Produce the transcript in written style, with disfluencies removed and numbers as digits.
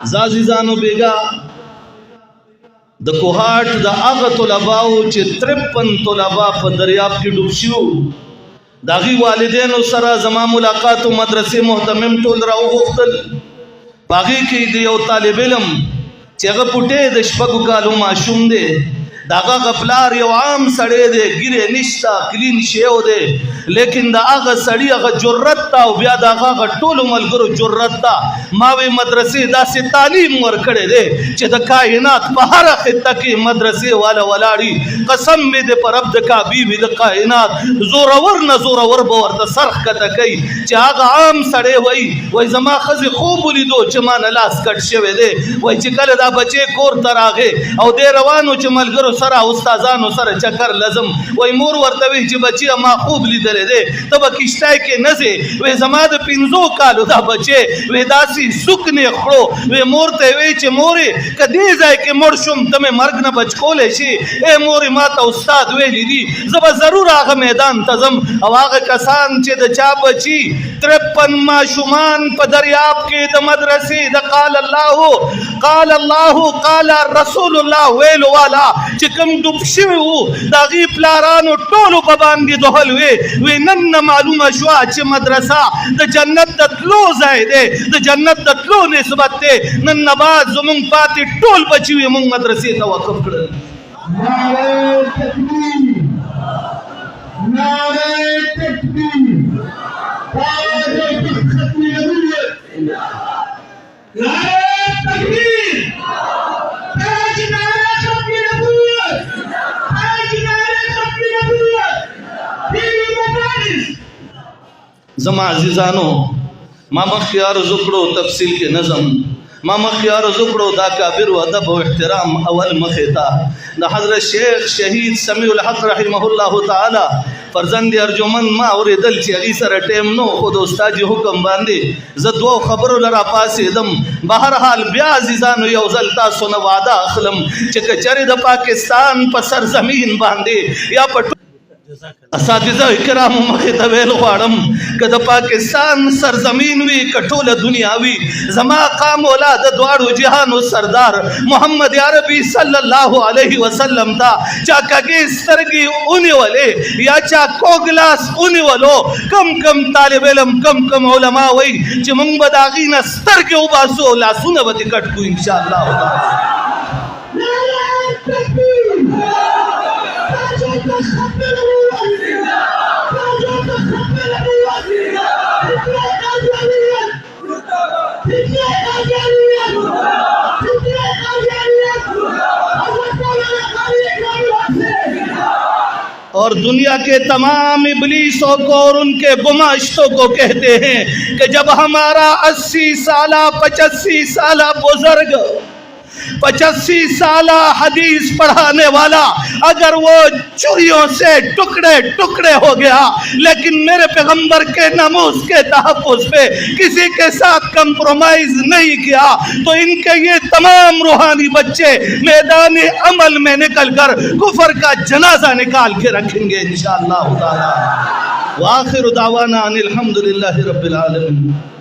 जाजिजानो Vega the Kohat the आग तलबाओ चे 53 तलबा पर दरियाब की डूबशियो दागी वालिदैन सरा जमा मुलाकात मदरसे मोहतमिम टोल राव गोफ्तल बागी की दियो तालिब इल्म चेग पुटे द शपगु कालू माशूम दे दागा गफलार यो आम सड़े दे गिरे निश्ता क्लीन शेव दे लेकिन दा आगा सड़ी आगा जुर्रत ता बिया दागा का टोल मलगरो जुर्रत ता मावे मदरसे दा से तालीम वर खड़े दे चे द कायनात बहर खित्ता के मदरसे वाला वलाड़ी कसम में दे पर अब्द का बीवी द कायनात जोरावर न जोरावर बवर द सरख का तकई चे आगा आम सड़े वही जमा खज़ खूब बुली दो चमान लास कट शेवे दे वही चे कल दा बचे कोर तरागे औ दे रवानो चे मलगरो सरा उस्ताजानो सर चक्कर लजम वही मोर वर्तवी चे बची अमा खूब ली दे दे तब किश्ताय के नजे वे जमाद पिंजो कालो दा बचे वे दासी सुकने खड़ो वे मोरते वे चे मोरे कदी जाए के मोरशुम तमे मर्ग न बचकोले शी ए मोरे माता उस्ताद वे ली जब जरूर आग मैदान तजम अवाग कसान चे द चा बची 53 माशुमान प दरियाब के द मदरसे द काल अल्लाह काल रसूलुल्लाह वेलो वाला चिकम डुबशिव दागी प्लारानो टोलो बबांदी दोहल वे नन्न मालूम शवा च मदरसा द जन्नत दतलो जाए दे द जन्नत दतलो निस्बत दे नन्न बाज जुमुंग पाती टोल बची हुई मुंग मदरसे का वक़्फ़ कर नारे तकबीर नारे तकबीर नारे तकबीर नारे तकबीर जमा अजीजानो मामा ख्यार जुकड़ो तफसील के नज़म मामा ख्यार जुकड़ो दा काबिर अदब व एहतराम अवल मखेता द हज़रत शेख शहीद समीउल हक रहमहुल्लाह ताला फर्जंद अर्जुमन मा और दल चे अली सर टेम नो खुद उस्ताद जी हुक्म बांधे जदो खबरो लरा पास दम बहरहाल ब्या अजीजानो यौजलता सुन वादा अखलम चक चरे द पाकिस्तान पर सरजमीन बांधे या पर असातिज़ा इकराम मखे तवेल ख्वाड़म कद पाकिस्तान सरजमीन वी कठोल दुनियावी जमा काम औलाद द्वाड़ो जहानो सरदार मोहम्मद अरबी सल्लल्लाहु अलैहि वसल्लम ता चा कगे सरगी उने वाले या चा कोगलास उने वालो कम कम तालिब इल्म कम कम उलमा वही च मंग बदागी न स्तर के उबासो ला सुनबत कट को इंशाअल्लाह और दुनिया के तमाम इब्लीसों को और उनके गुमाश्तों को कहते हैं कि जब हमारा 80 साला 85 साला बुजुर्ग 85 साला हदीस पढ़ाने वाला अगर वो चुरियों से टुकड़े टुकड़े हो गया लेकिन मेरे पैगंबर के नमूस के तहफ़्फ़ुज़ पे किसी के साथ कंप्रोमाइज नहीं किया तो इनके ये तमाम रूहानी बच्चे मैदान अमल में निकल कर कुफर का जनाजा निकाल के रखेंगे इंशाअल्लाह ताला। व आखिर दावाना अनिल हम्दुलिल्लाहि रब्बिल आलमीन।